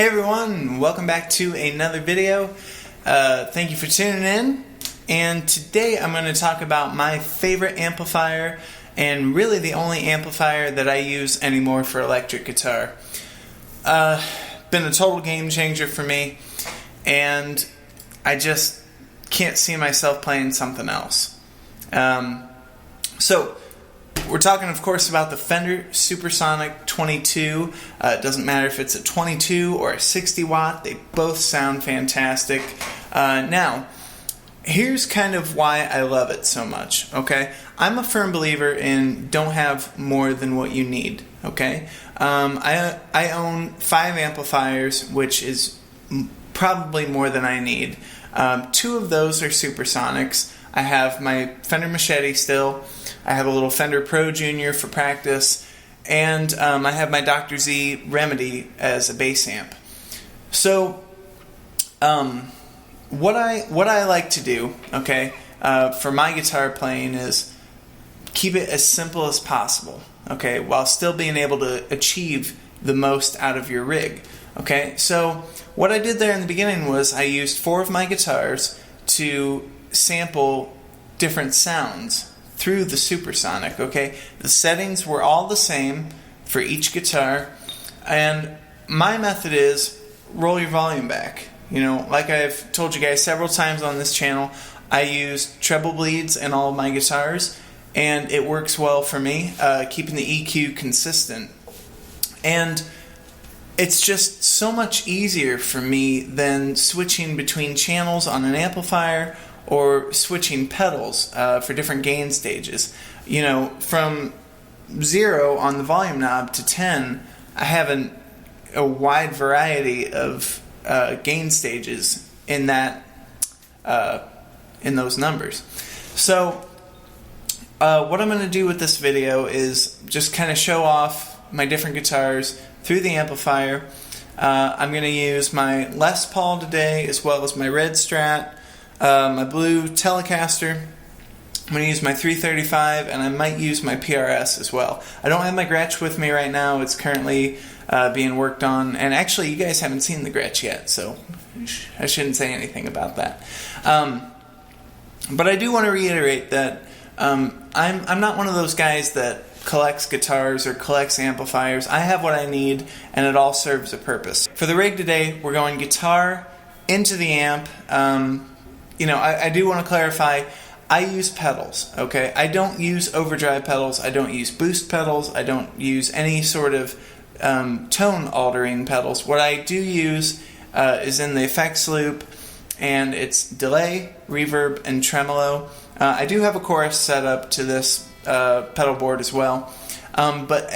Hey everyone, welcome back to another video. Thank you for tuning in. And today I'm going to talk about my favorite amplifier, and really the only amplifier that I use anymore for electric guitar. Been a total game changer for me, and I just can't see myself playing something else. So we're talking, of course, about the Fender Super Sonic 22. It doesn't matter if it's a 22 or a 60 watt, they both sound fantastic. Now, here's kind of why I love it so much, okay? I'm a firm believer in don't have more than what you need, okay? I own 5 amplifiers, which is probably more than I need. 2 of those are Supersonics. I have my Fender Machete still. I have a little Fender Pro Junior for practice, and I have my Dr. Z Remedy as a bass amp. So, what I like to do, okay, for my guitar playing is keep it as simple as possible, okay, while still being able to achieve the most out of your rig, okay. So what I did there in the beginning was I used 4 of my guitars to sample different sounds through the Supersonic, okay? The settings were all the same for each guitar, and my method is roll your volume back. You know, like I've told you guys several times on this channel, I use treble bleeds in all of my guitars, and it works well for me, keeping the EQ consistent. And it's just so much easier for me than switching between channels on an amplifier or switching pedals for different gain stages. You know, from 0 on the volume knob to 10, I have a wide variety of gain stages in that in those numbers. So what I'm going to do with this video is just kind of show off my different guitars through the amplifier. I'm going to use my Les Paul today, as well as my red Strat, my blue Telecaster. I'm going to use my 335, and I might use my PRS as well. I don't have my Gretsch with me right now. It's currently being worked on, and actually you guys haven't seen the Gretsch yet, so I shouldn't say anything about that. But I do want to reiterate that I'm not one of those guys that collects guitars or collects amplifiers. I have what I need, and it all serves a purpose. For the rig today, we're going guitar into the amp. You know, I do want to clarify, I use pedals, okay? I don't use overdrive pedals, I don't use boost pedals, I don't use any sort of tone altering pedals. What I do use is in the effects loop, and it's delay, reverb, and tremolo. I do have a chorus set up to this pedal board as well, but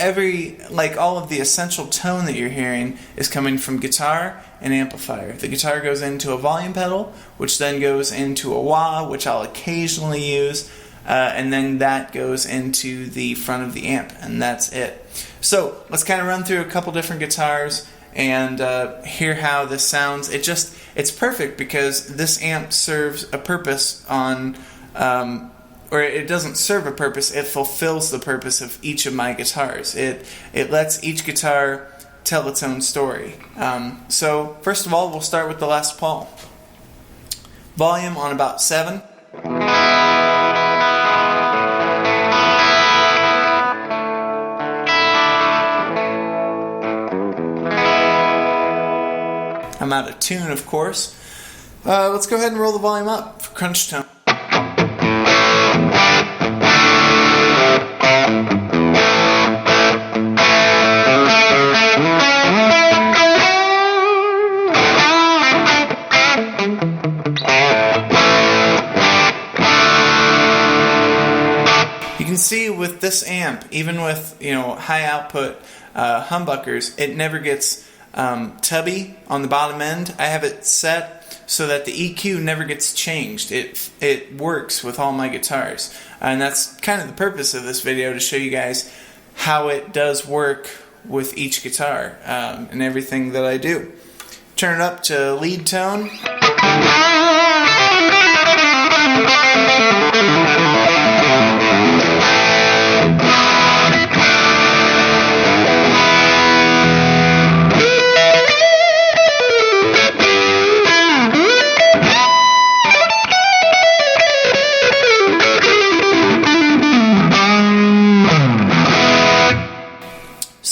all of the essential tone that you're hearing is coming from guitar and amplifier. The guitar goes into a volume pedal, which then goes into a wah, which I'll occasionally use, and then that goes into the front of the amp, and that's it. So let's kind of run through a couple different guitars and hear how this sounds. It's perfect because this amp serves a purpose on or it doesn't serve a purpose, it fulfills the purpose of each of my guitars. It lets each guitar tell its own story. So first of all, we'll start with the Les Paul. Volume on about 7. I'm out of tune, of course. Let's go ahead and roll the volume up for crunch tone. You can see with this amp, even with, you know, high output humbuckers, it never gets tubby on the bottom end. I have it set so that the EQ never gets changed. It works with all my guitars, and that's kind of the purpose of this video, to show you guys how it does work with each guitar and everything that I do. Turn it up to lead tone.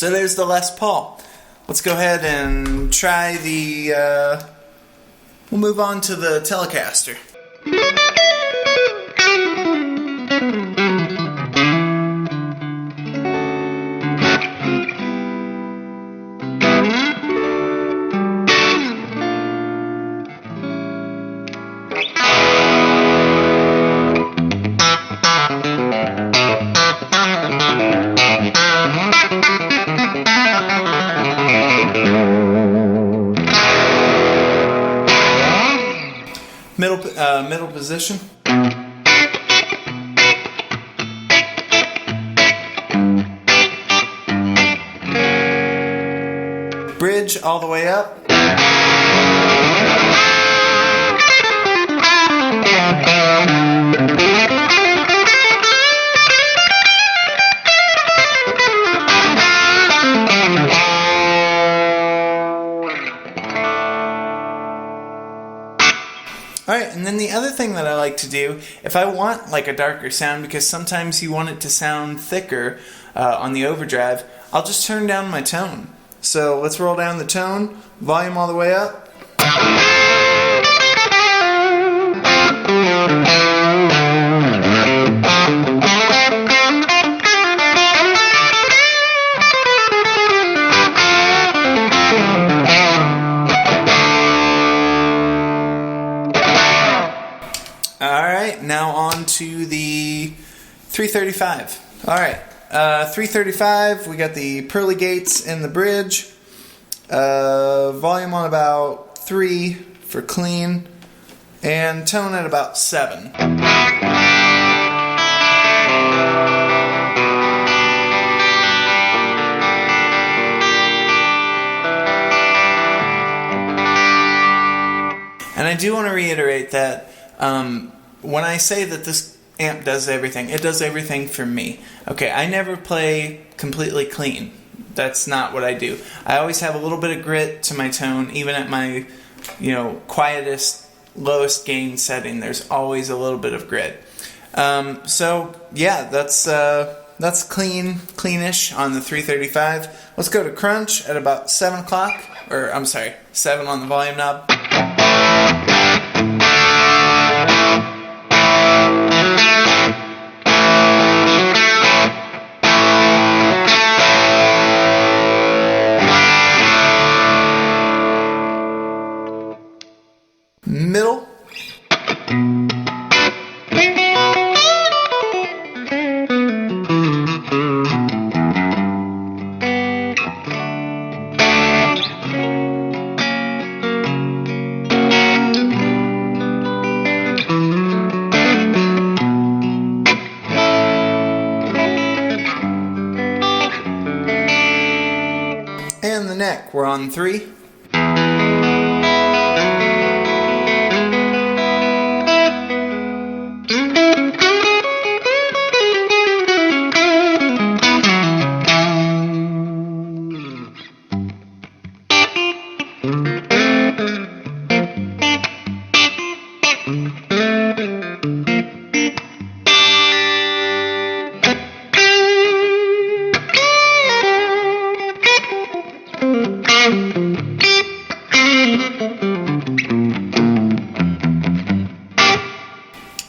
So there's the Les Paul. Let's go ahead and try the, we'll move on to the Telecaster. Middle position. Bridge all the way up. Alright, and then the other thing that I like to do, if I want like a darker sound, because sometimes you want it to sound thicker on the overdrive, I'll just turn down my tone. So let's roll down the tone, volume all the way up. Alright, now on to the 335. Alright, 335, we got the pearly gates in the bridge. Volume on about 3 for clean. And tone at about 7. And I do want to reiterate that when I say that this amp does everything, it does everything for me. Okay, I never play completely clean. That's not what I do. I always have a little bit of grit to my tone, even at my, quietest, lowest gain setting. There's always a little bit of grit. So yeah, that's cleanish on the 335. Let's go to crunch at about 7 o'clock, or I'm sorry, 7 on the volume knob. Middle. And the neck, we're on 3.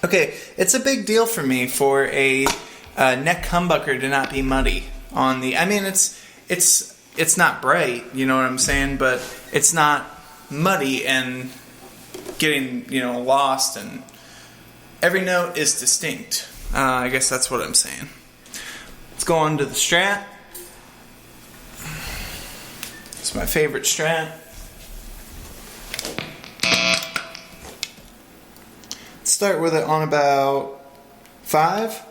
Okay, it's a big deal for me for a neck humbucker to not be muddy on the. I mean, it's not bright, you know what I'm saying, but it's not muddy and getting lost, and every note is distinct. I guess that's what I'm saying. Let's go on to the Strat. It's my favorite Strat. Start with it on about 5.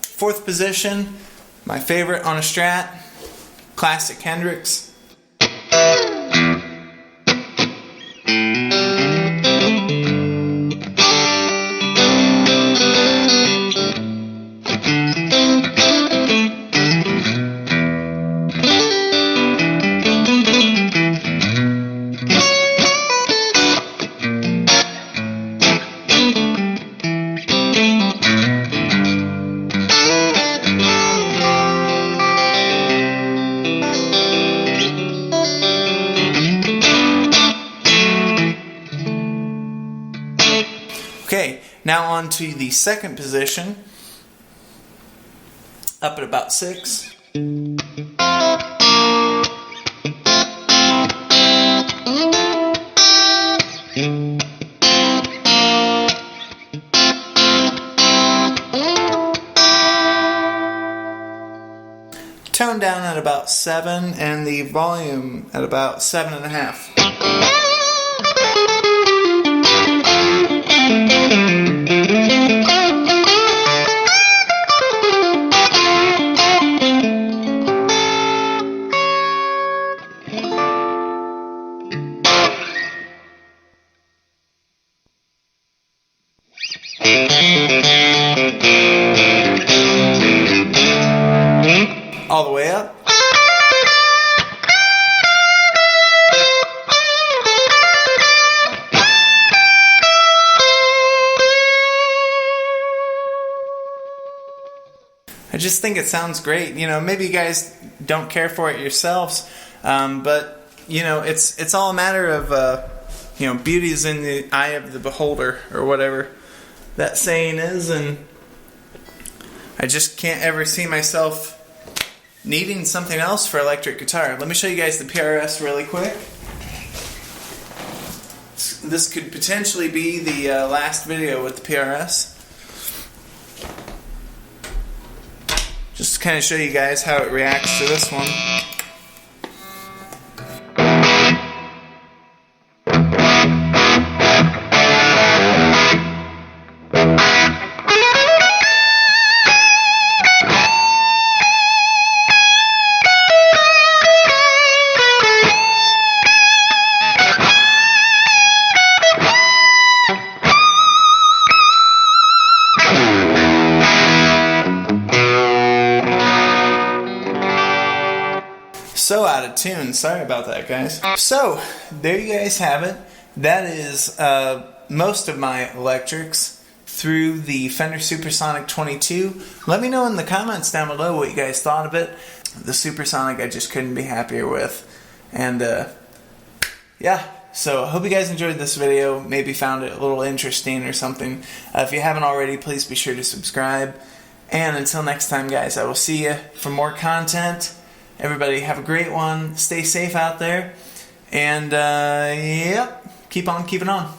4th position, my favorite on a Strat, classic Hendrix. now on to the second position, up at about 6. Tone down at about 7, and the volume at about 7.5. All the way up. I just think it sounds great. You know, maybe you guys don't care for it yourselves, but you know, it's all a matter of you know, beauty is in the eye of the beholder, or whatever that saying is, and I just can't ever see myself needing something else for electric guitar. Let me show you guys the PRS really quick. This could potentially be the last video with the PRS. Just to kind of show you guys how it reacts to this one. So out of tune. Sorry about that, guys. So there you guys have it. That is most of my electrics through the Fender Super Sonic 22. Let me know in the comments down below what you guys thought of it. The Super Sonic I just couldn't be happier with. And yeah, so I hope you guys enjoyed this video, maybe found it a little interesting or something. If you haven't already, please be sure to subscribe. And until next time, guys, I will see you for more content. Everybody have a great one. Stay safe out there. And, yep, keep on keeping on.